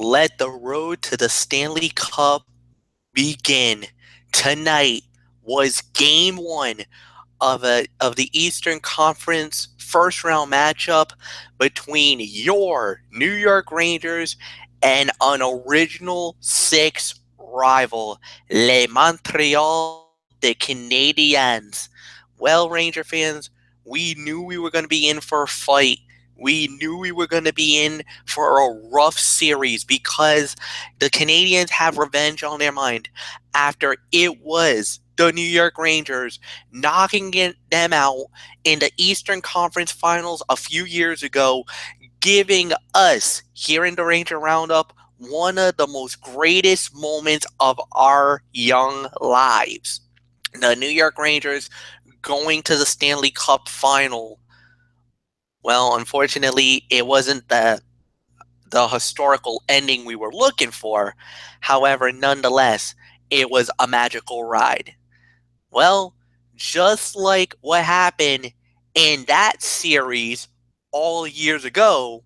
Let the road to the Stanley Cup begin. Tonight was game one of the Eastern Conference first round matchup between your New York Rangers and an original six rival, Les Montreal the Canadiens. Well, Ranger fans, we knew we were going to be in for a fight. We knew we were going to be in for a rough series because the Canadiens have revenge on their mind after it was the New York Rangers knocking them out in the Eastern Conference Finals a few years ago, giving us here in the Ranger Roundup one of the most greatest moments of our young lives. The New York Rangers going to the Stanley Cup final. Well, unfortunately, it wasn't the historical ending we were looking for. However, nonetheless, it was a magical ride. Well, just like what happened in that series all years ago,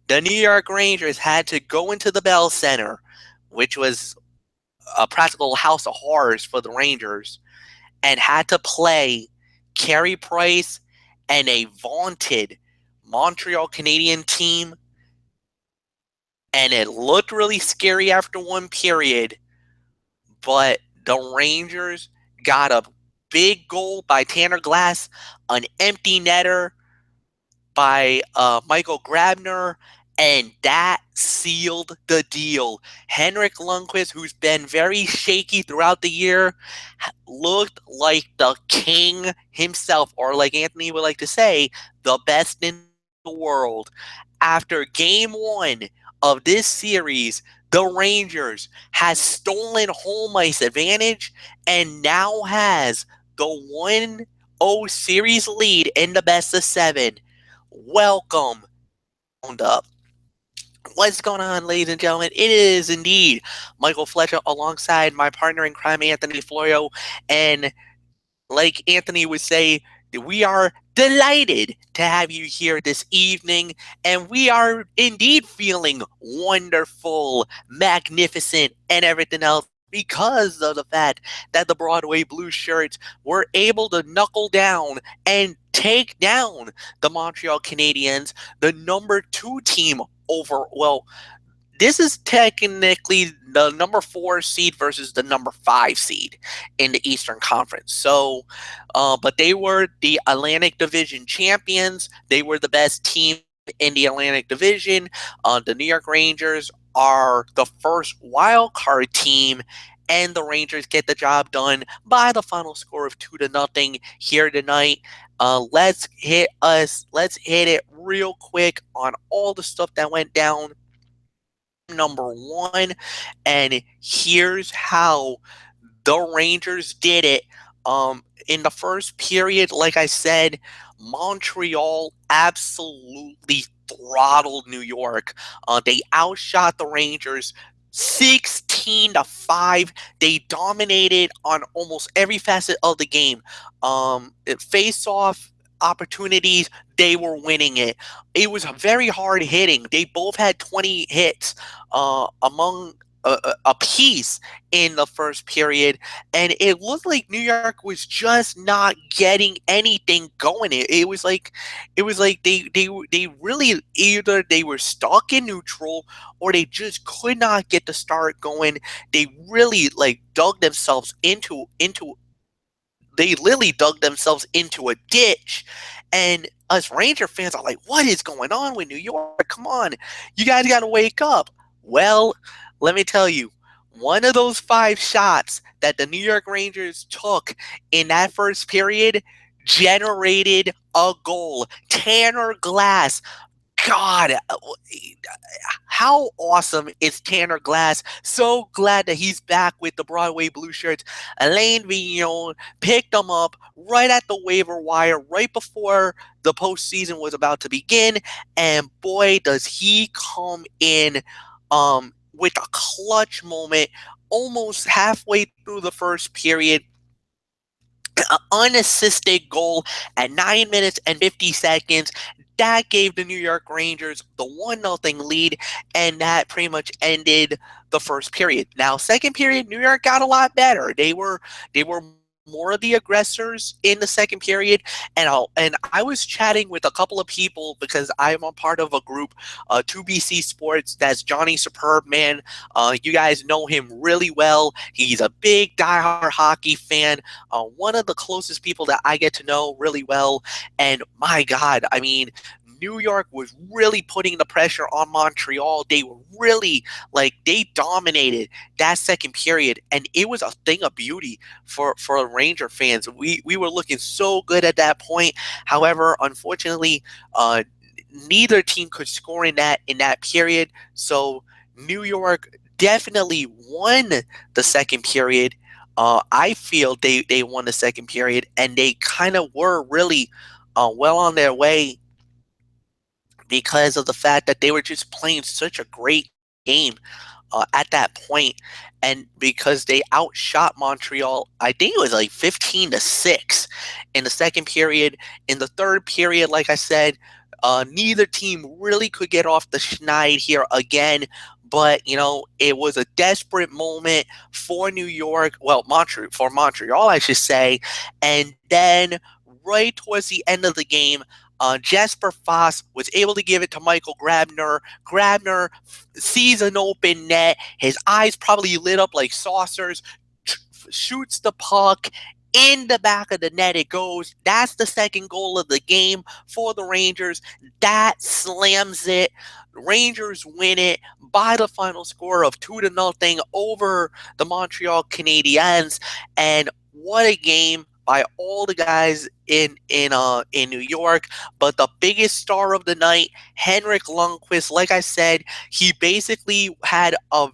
the New York Rangers had to go into the Bell Center, which was a practical house of horrors for the Rangers, and had to play Carey Price and a vaunted Montreal Canadian team. And it looked really scary after one period, but the Rangers got a big goal by Tanner Glass, an empty netter by Michael Grabner, and that sealed the deal. Henrik Lundqvist, who's been very shaky throughout the year, looked like the king himself, or like Anthony would like to say, the best in the world. After game one of this series, the Rangers has stolen home ice advantage and now has the 1-0 series lead in the best of seven. Welcome, Roundup. What's going on, ladies and gentlemen? It is indeed Michael Flecha alongside my partner in crime, Anthony Florio. And like Anthony would say, we are delighted to have you here this evening, and we are indeed feeling wonderful, magnificent, and everything else because of the fact that the Broadway Blueshirts were able to knuckle down and take down the Montreal Canadiens, the number 2 team over, well, this is technically the number 4 seed versus the number 5 seed in the Eastern Conference. So, but they were the Atlantic Division champions. They were the best team in the Atlantic Division. The New York Rangers are the first wild card team, and the Rangers get the job done by the final score of 2-0 here tonight. Let's hit it real quick on all the stuff that went down. Number one, and here's how the Rangers did it. In the first period, like I said, Montreal absolutely throttled New York. They outshot the Rangers 16-5. They dominated on almost every facet of the game. Face-off opportunities, they were winning it. It was very hard hitting. They both had 20 hits among a piece in the first period, and it looked like New York was just not getting anything going. It was like they really, either they were stuck in neutral or they just could not get the start going. They really dug themselves into they literally dug themselves into a ditch. And us Ranger fans are like, what is going on with New York? Come on, you guys got to wake up. Well, let me tell you, one of those 5 shots that the New York Rangers took in that first period generated a goal. Tanner Glass. God, how awesome is Tanner Glass? So glad that he's back with the Broadway Blueshirts. Alain Vignon picked him up right at the waiver wire, right before the postseason was about to begin, and boy, does he come in with a clutch moment almost halfway through the first period. An unassisted goal at 9 minutes and 50 seconds. that gave the New York Rangers the 1-0 lead, and that pretty much ended the first period. Now, second period, New York got a lot better. They were more of the aggressors in the second period, and I was chatting with a couple of people because I'm a part of a group, 2BC Sports. That's Johnny Superb, man. You guys know him really well. He's a big diehard hockey fan. One of the closest people that I get to know really well. And my God, I mean, New York was really putting the pressure on Montreal. They were really they dominated that second period, and it was a thing of beauty for Ranger fans. We were looking so good at that point. However, unfortunately, neither team could score in that period. So New York definitely won the second period. I feel they won the second period, and they kind of were really well on their way because of the fact that they were just playing such a great game at that point, and because they outshot Montreal, I think it was like 15-6 in the second period. In the third period, like I said, neither team really could get off the schneid here again. But it was a desperate moment for New York. Well, for Montreal, I should say. And then right towards the end of the game, Jesper Foss was able to give it to Michael Grabner. Grabner sees an open net. His eyes probably lit up like saucers. Shoots the puck in the back of the net. It goes. That's the second goal of the game for the Rangers. That slams it. Rangers win it by the final score of 2-0 over the Montreal Canadiens. And what a game by all the guys in New York. But the biggest star of the night, Henrik Lundqvist, like I said, he basically had a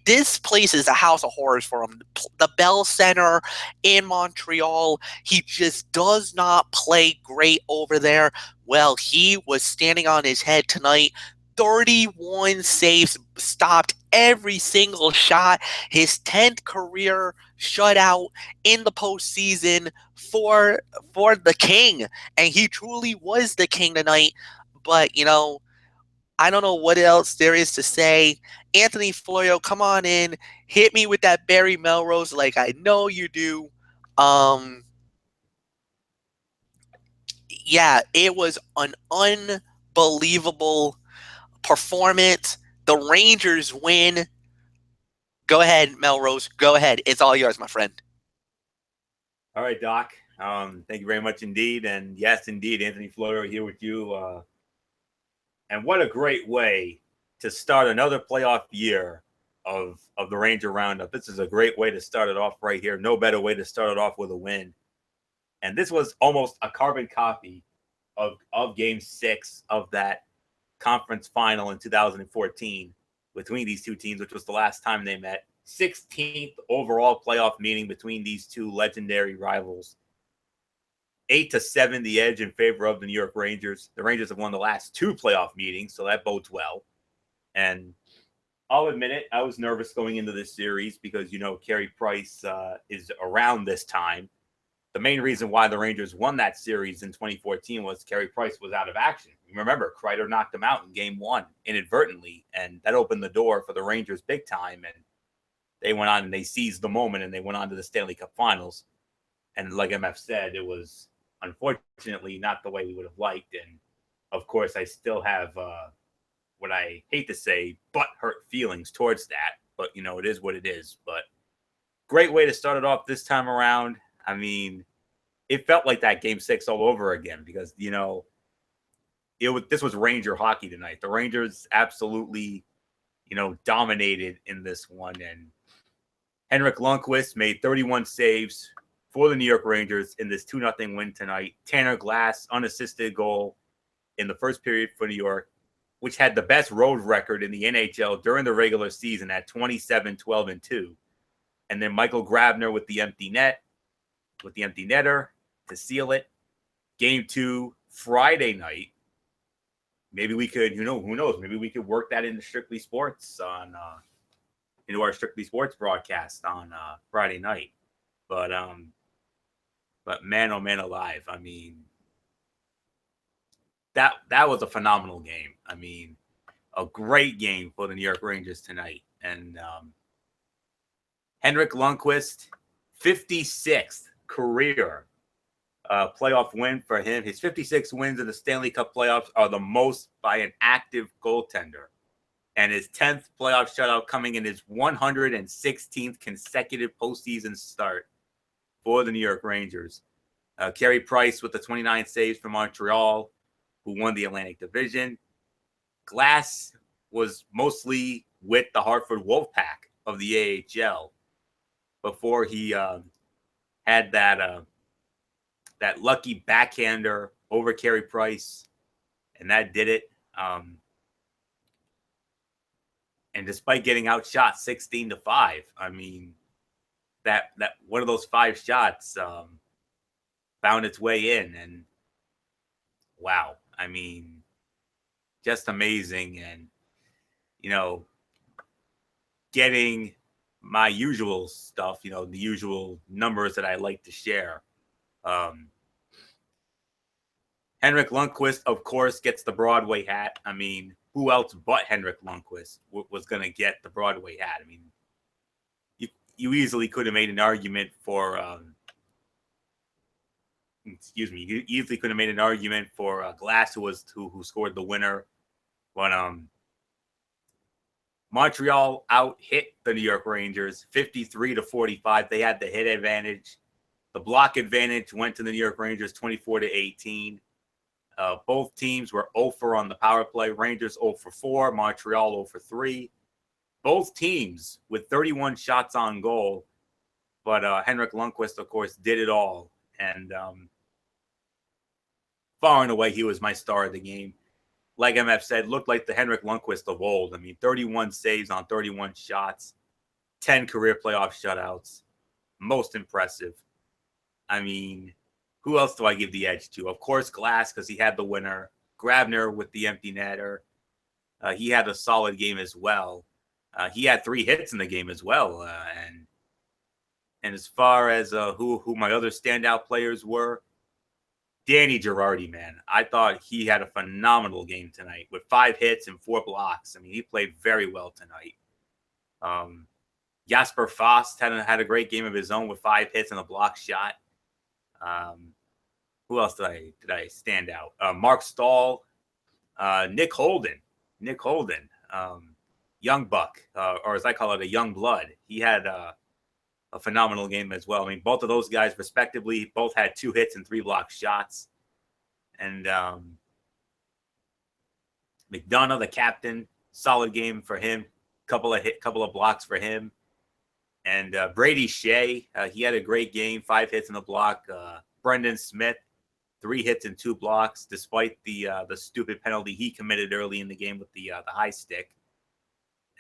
this place is a house of horrors for him. The Bell Center in Montreal, he just does not play great over there. Well, he was standing on his head tonight. 31 saves, stopped every single shot. His 10th career shutout in the postseason for the King, and he truly was the King tonight. But I don't know what else there is to say. Anthony Florio, come on in, hit me with that Barry Melrose like I know you do. Yeah, it was an unbelievable performance. The Rangers win. Go ahead, Melrose. Go ahead. It's all yours, my friend. All right, Doc. Thank you very much indeed. And yes, indeed, Anthony Florio here with you. And what a great way to start another playoff year of the Ranger Roundup. This is a great way to start it off right here. No better way to start it off with a win. And this was almost a carbon copy of Game 6 of that conference final in 2014 between these two teams, which was the last time they met. 16th overall playoff meeting between these two legendary rivals. 8-7 the edge in favor of the New York Rangers. The Rangers have won the last two playoff meetings, so that bodes well. And I'll admit it, I was nervous going into this series because, Carey Price is around this time. The main reason why the Rangers won that series in 2014 was Carey Price was out of action. You remember, Kreider knocked him out in Game 1 inadvertently, and that opened the door for the Rangers big time. And they went on and they seized the moment, and they went on to the Stanley Cup Finals. And like MF said, it was unfortunately not the way we would have liked. And, of course, I still have what I hate to say, butt-hurt feelings towards that. But, it is what it is. But great way to start it off this time around. I mean, it felt like that Game 6 all over again because, this was Ranger hockey tonight. The Rangers absolutely, dominated in this one. And Henrik Lundqvist made 31 saves for the New York Rangers in this 2-0 win tonight. Tanner Glass, unassisted goal in the first period for New York, which had the best road record in the NHL during the regular season at 27-12-2. And then Michael Grabner with the empty netter to seal it. Game 2, Friday night. Maybe we could, who knows? Maybe we could work that into Strictly Sports into our Strictly Sports broadcast on Friday night. But man, oh man, alive! I mean, that was a phenomenal game. I mean, a great game for the New York Rangers tonight. And Henrik Lundqvist, 56th career playoff win for him. His 56 wins in the Stanley Cup playoffs are the most by an active goaltender. And his 10th playoff shutout coming in his 116th consecutive postseason start for the New York Rangers. Carey Price with the 29 saves for Montreal, who won the Atlantic Division. Glass was mostly with the Hartford Wolfpack of the AHL before he had that lucky backhander over Carey Price, and that did it. And despite getting outshot 16-5, I mean, that one of those 5 shots found its way in, and wow, I mean, just amazing. And getting my usual stuff, the usual numbers that I like to share. Henrik Lundqvist, of course, gets the Broadway hat. I mean, who else but Henrik Lundqvist was going to get the Broadway hat? I mean, you easily could have made an argument for you easily could have made an argument for Glass, who scored the winner. But Montreal out hit the New York Rangers 53-45. They had the hit advantage. The block advantage went to the New York Rangers 24-18. Both teams were 0-for on the power play. Rangers 0-for-4, Montreal 0-for-3. Both teams with 31 shots on goal. But Henrik Lundqvist, of course, did it all. And far and away, he was my star of the game. Like MF said, looked like the Henrik Lundqvist of old. I mean, 31 saves on 31 shots, 10 career playoff shutouts. Most impressive. I mean, who else do I give the edge to? Of course, Glass, because he had the winner. Grabner with the empty netter. He had a solid game as well. He had 3 hits in the game as well. And as far as who my other standout players were, Danny Girardi, man. I thought he had a phenomenal game tonight with 5 hits and 4 blocks. I mean, he played very well tonight. Jasper Fast had a great game of his own with 5 hits and a block shot. Who else did I stand out? Mark Stahl, Nick Holden, young buck, or as I call it, a young blood. He had a phenomenal game as well. I mean, both of those guys, respectively, both had 2 hits and 3 block shots. And McDonough, the captain, solid game for him. Couple of blocks for him. And Brady Shea, he had a great game, 5 hits and a block. Brendan Smith, 3 hits and 2 blocks, despite the stupid penalty he committed early in the game with the high stick.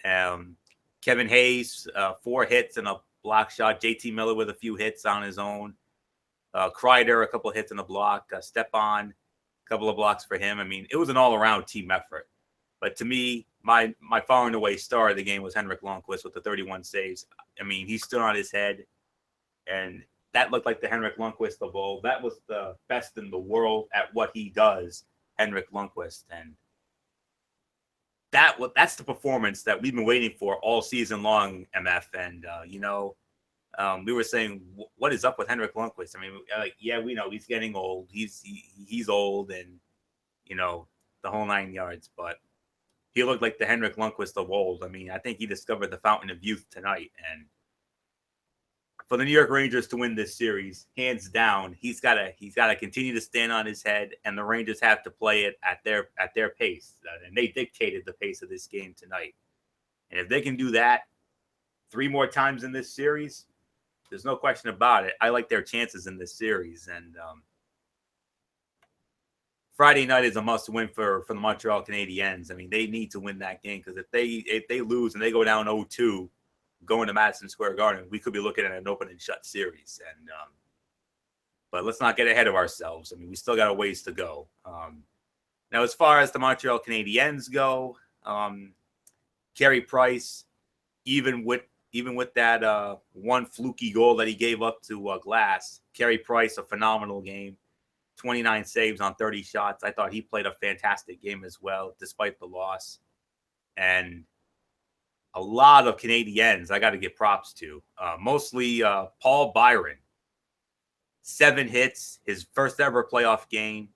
Kevin Hayes, 4 hits and a block shot. JT Miller with a few hits on his own. Kreider, a couple of hits and a block. Stepan, a couple of blocks for him. I mean, it was an all-around team effort. But to me, my far and away star of the game was Henrik Lundqvist with the 31 saves. I mean, he stood on his head, and that looked like the Henrik Lundqvist of old. That was the best in the world at what he does, Henrik Lundqvist. And that's the performance that we've been waiting for all season long, MF. And, we were saying, what is up with Henrik Lundqvist? I mean, yeah, we know he's getting old. He's old and, the whole 9 yards. But he looked like the Henrik Lundqvist of old. I mean, I think he discovered the fountain of youth tonight. And for the New York Rangers to win this series, hands down, he's got to continue to stand on his head, and the Rangers have to play it at their pace. And they dictated the pace of this game tonight. And if they can do that 3 more times in this series, there's no question about it. I like their chances in this series. And Friday night is a must-win for the Montreal Canadiens. I mean, they need to win that game, because if they lose and they go down 0-2 going to Madison Square Garden, we could be looking at an open and shut series. And but let's not get ahead of ourselves. I mean, we still got a ways to go. Now, as far as the Montreal Canadiens go, Carey Price, even with that one fluky goal that he gave up to Glass, Carey Price, a phenomenal game. 29 saves on 30 shots. I thought he played a fantastic game as well, despite the loss. And a lot of Canadiens I got to give props to, mostly Paul Byron. 7 hits, his first ever playoff game.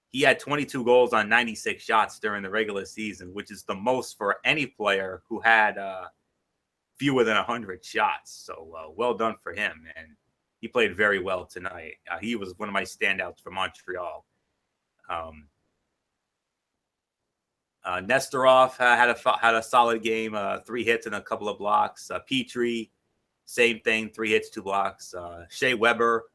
He had 22 goals on 96 shots during the regular season, which is the most for any player who had fewer than 100 shots. So well done for him. And he played very well tonight. He was one of my standouts for Montreal. Nestorov had a solid game, 3 hits and a couple of blocks. Petrie, same thing, 3 hits, 2 blocks. Shea Weber,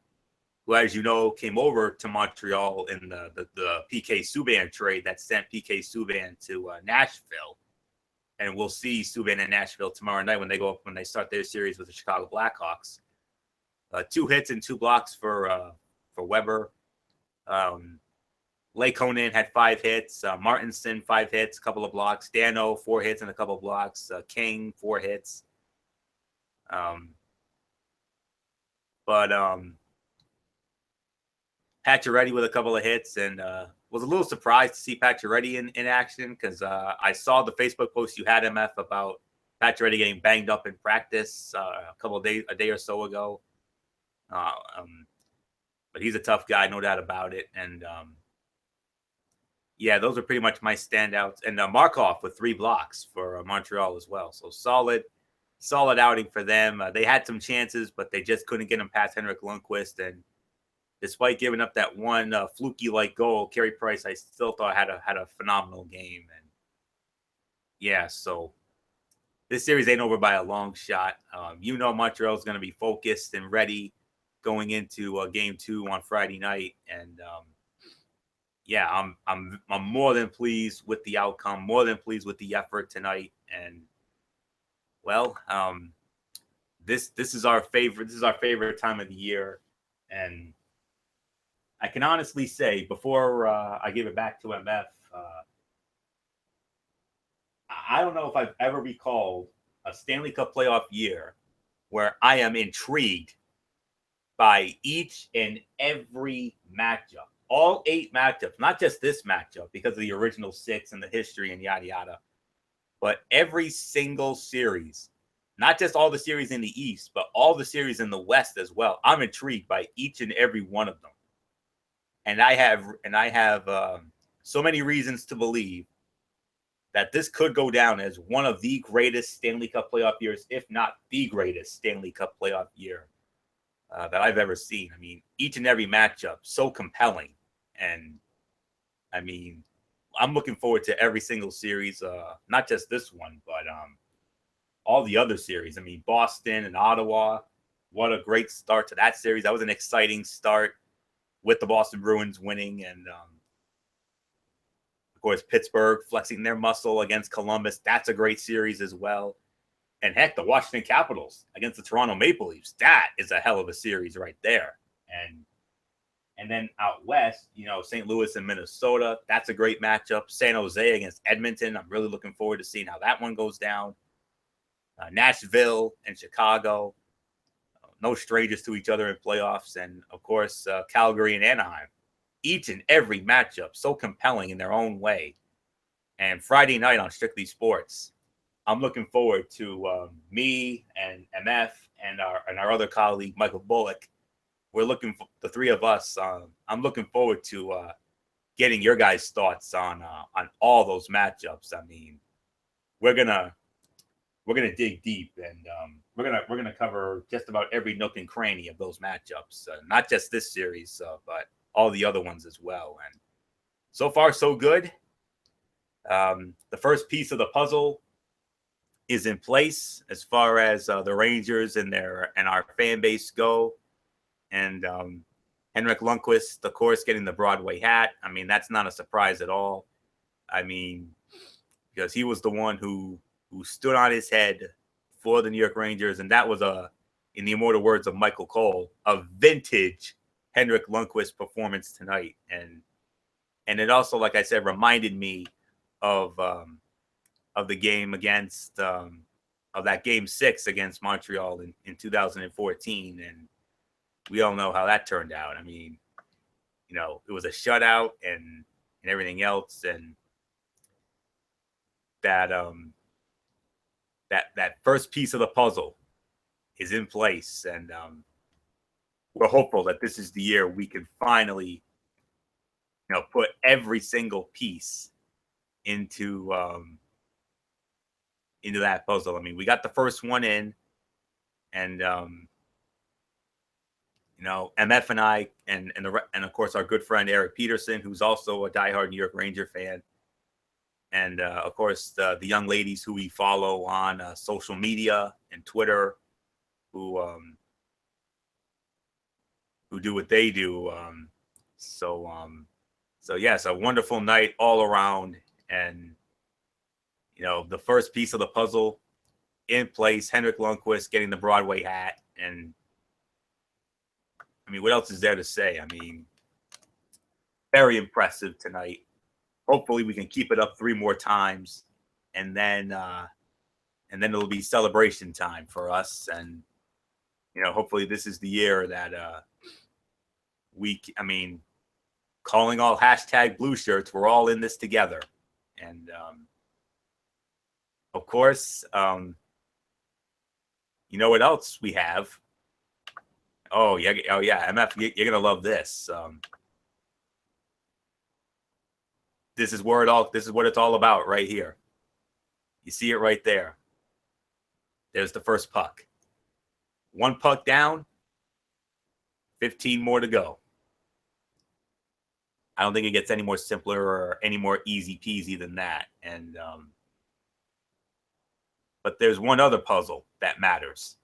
who, as you know, came over to Montreal in the PK Subban trade that sent PK Subban to Nashville. And we'll see Subban in Nashville tomorrow night when they start their series with the Chicago Blackhawks. 2 hits and 2 blocks for Weber. Leikonen had 5 hits. Martinson, 5 hits, a couple of blocks. Dano, 4 hits and a couple of blocks. King, 4 hits. Pacioretty with a couple of hits, and was a little surprised to see Pacioretty in action because I saw the Facebook post you had, MF, about Pacioretty getting banged up in practice a day or so ago. But he's a tough guy, no doubt about it. And yeah, those are pretty much my standouts. And Markov with 3 blocks for Montreal as well. So solid outing for them. They had some chances, but they just couldn't get them past Henrik Lundqvist. And despite giving up that one fluky-like goal, Carey Price, I still thought had a phenomenal game. And yeah, so this series ain't over by a long shot. Montreal is going to be focused and ready going into Game 2 on Friday night. And yeah, I'm more than pleased with the outcome, more than pleased with the effort tonight. And well, this is our favorite time of the year. And I can honestly say, before I give it back to MF, I don't know if I've ever recalled a Stanley Cup playoff year where I am intrigued by each and every matchup. All 8 matchups, not just this matchup because of the original 6 and the history and yada, yada, but every single series, not just all the series in the East, but all the series in the West as well. I'm intrigued by each and every one of them. And I have so many reasons to believe that this could go down as one of the greatest Stanley Cup playoff years, if not the greatest Stanley Cup playoff year that I've ever seen. I mean, each and every matchup so compelling. And I mean, I'm looking forward to every single series, not just this one, but all the other series. I mean, Boston and Ottawa, what a great start to that series. That was an exciting start with the Boston Bruins winning. And of course, Pittsburgh flexing their muscle against Columbus. That's a great series as well. And heck, the Washington Capitals against the Toronto Maple Leafs. That is a hell of a series right there. And then out west, St. Louis and Minnesota. That's a great matchup. San Jose against Edmonton. I'm really looking forward to seeing how that one goes down. Nashville and Chicago. No strangers to each other in playoffs. And, of course, Calgary and Anaheim. Each and every matchup so compelling in their own way. And Friday night on Strictly Sports, I'm looking forward to me and MF and our other colleague, Michael Bullock. We're looking for the 3 of us. I'm looking forward to getting your guys' thoughts on all those matchups. I mean, we're gonna dig deep, and we're gonna cover just about every nook and cranny of those matchups. Not just this series, but all the other ones as well. And so far, so good. The first piece of the puzzle is in place as far as the Rangers and our fan base go. And Henrik Lundqvist, of course, getting the Broadway hat. I mean, that's not a surprise at all. I mean, because he was the one who stood on his head for the New York Rangers. And that was, in the immortal words of Michael Cole, a vintage Henrik Lundqvist performance tonight. And it also, like I said, reminded me of the game against of that Game 6 against Montreal in 2014. And we all know how that turned out. I mean, it was a shutout and everything else, and that that first piece of the puzzle is in place, and we're hopeful that this is the year we can finally put every single piece into that puzzle. I mean, we got the first one in, and MF and I, and of course our good friend Eric Peterson, who's also a diehard New York Ranger fan, and of course the young ladies who we follow on social media and Twitter, who do what they do. So yes, a wonderful night all around, and the first piece of the puzzle in place. Henrik Lundqvist getting the Broadway hat, and I mean, what else is there to say? I mean, very impressive tonight. Hopefully, we can keep it up 3 more times, and then it'll be celebration time for us. And hopefully, this is the year that calling all hashtag blue shirts. We're all in this together, and of course, what else we have? Oh yeah, MF, you're gonna love this. This is what it's all about right here. You see it right there. There's the first puck. 1 puck down, 15 more to go. I don't think it gets any more simpler or any more easy peasy than that. And but there's one other puzzle that matters,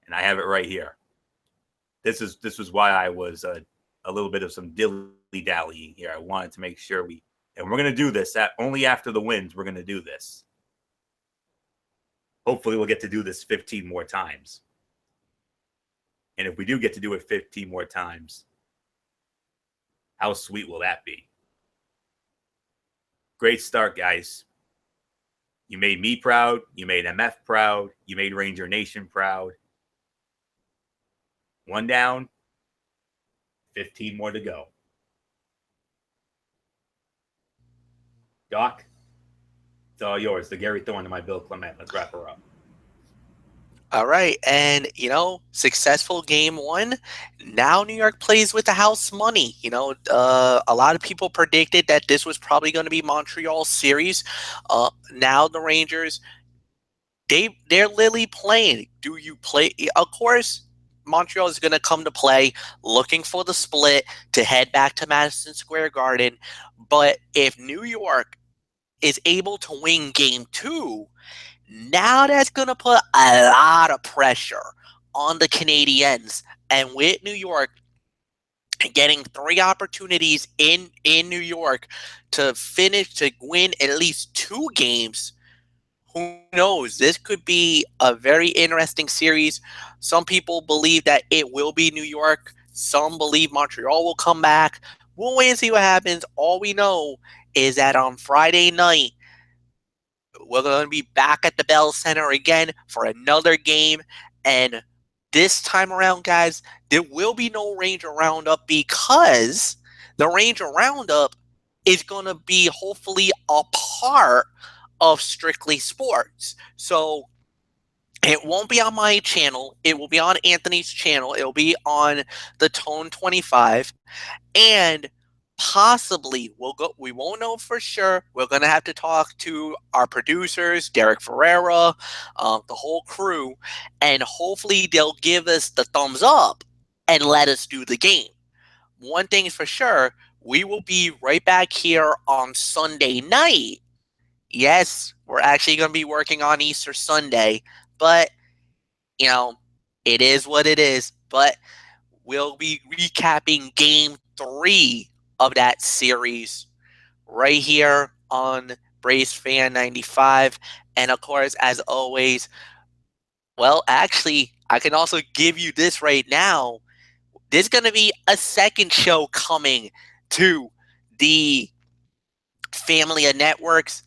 and I have it right here. This was why I was a little bit of some dilly-dallying here. I wanted to make sure and we're going to do this only after the wins. We're going to do this. Hopefully we'll get to do this 15 more times. And if we do get to do it 15 more times, how sweet will that be? Great start, guys. You made me proud. You made MF proud. You made Ranger Nation proud. 1 down, 15 more to go. Doc, it's all yours. The Gary Thorne and my Bill Clement. Let's wrap her up. All right, and successful game 1. Now New York plays with the house money. A lot of people predicted that this was probably going to be Montreal's series. Now the Rangers, they're literally playing. Do you play? Of course, Montreal is going to come to play, looking for the split to head back to Madison Square Garden. But if New York is able to win game 2. Now that's going to put a lot of pressure on the Canadiens. And with New York getting 3 opportunities in New York to win at least 2 games, who knows? This could be a very interesting series. Some people believe that it will be New York. Some believe Montreal will come back. We'll wait and see what happens. All we know is that on Friday night, we're going to be back at the Bell Center again for another game. And this time around, guys, there will be no Ranger Roundup because the Ranger Roundup is going to be hopefully a part of Strictly Sports. So it won't be on my channel. It will be on Anthony's channel. It will be on the Tone 25. And possibly we won't know for sure. We're going to have to talk to our producers, Derek Ferreira, the whole crew, and hopefully they'll give us the thumbs up and let us do the game. One thing is for sure, we will be right back here on Sunday night. Yes, we're actually going to be working on Easter Sunday, but it is what it is. But we'll be recapping game 3 of that series right here on Braves Fan 95. And of course, as always, well, actually, I can also give you this right now. There's going to be a second show coming to the family of networks,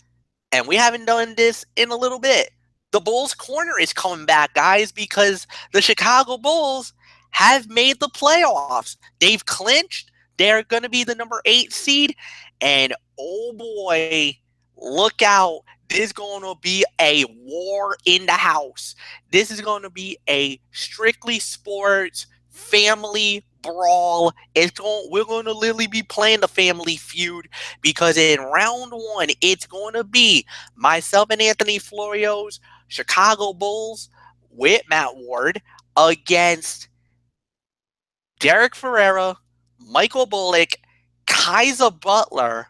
and we haven't done this in a little bit. The Bulls Corner is coming back, guys, because the Chicago Bulls have made the playoffs. They've clinched. They're going to be the number 8 seed. And oh boy, look out. This is going to be a war in the house. This is going to be a strictly sports family brawl. We're going to literally be playing the family feud because in round 1, it's going to be myself and Anthony Florio's Chicago Bulls with Matt Ward against Derek Ferreira, Michael Bullock, Kaiser Butler,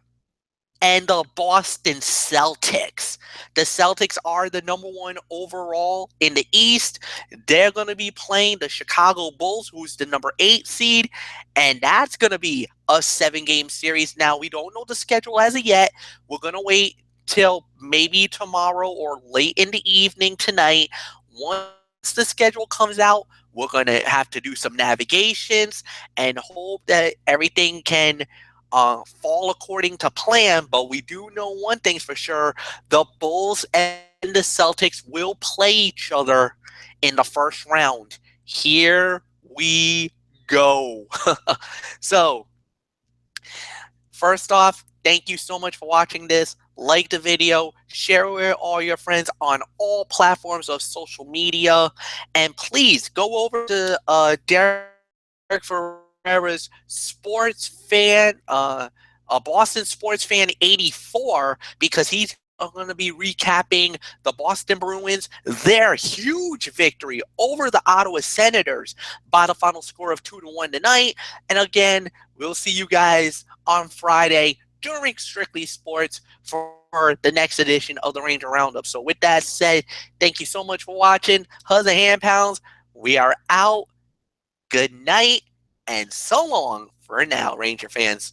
and the Boston Celtics. The Celtics are the number 1 overall in the East. They're going to be playing the Chicago Bulls, who's the number 8 seed, and that's going to be a 7-game series. Now, we don't know the schedule as of yet. We're going to wait till maybe tomorrow or late in the evening tonight. Once the schedule comes out, we're going to have to do some navigations and hope that everything can fall according to plan. But we do know one thing's for sure: the Bulls and the Celtics will play each other in the first round. Here we go. So, first off, thank you so much for watching this. Like the video, share it with all your friends on all platforms of social media, and please go over to Derek Ferreira's sports fan, a Boston sports fan 84, because he's going to be recapping the Boston Bruins, their huge victory over the Ottawa Senators by the final score of 2-1 tonight. And again, we'll see you guys on Friday during Strictly Sports for the next edition of the Ranger Roundup. So with that said, thank you so much for watching. Hugs and hand pounds. We are out. Good night and so long for now, Ranger fans.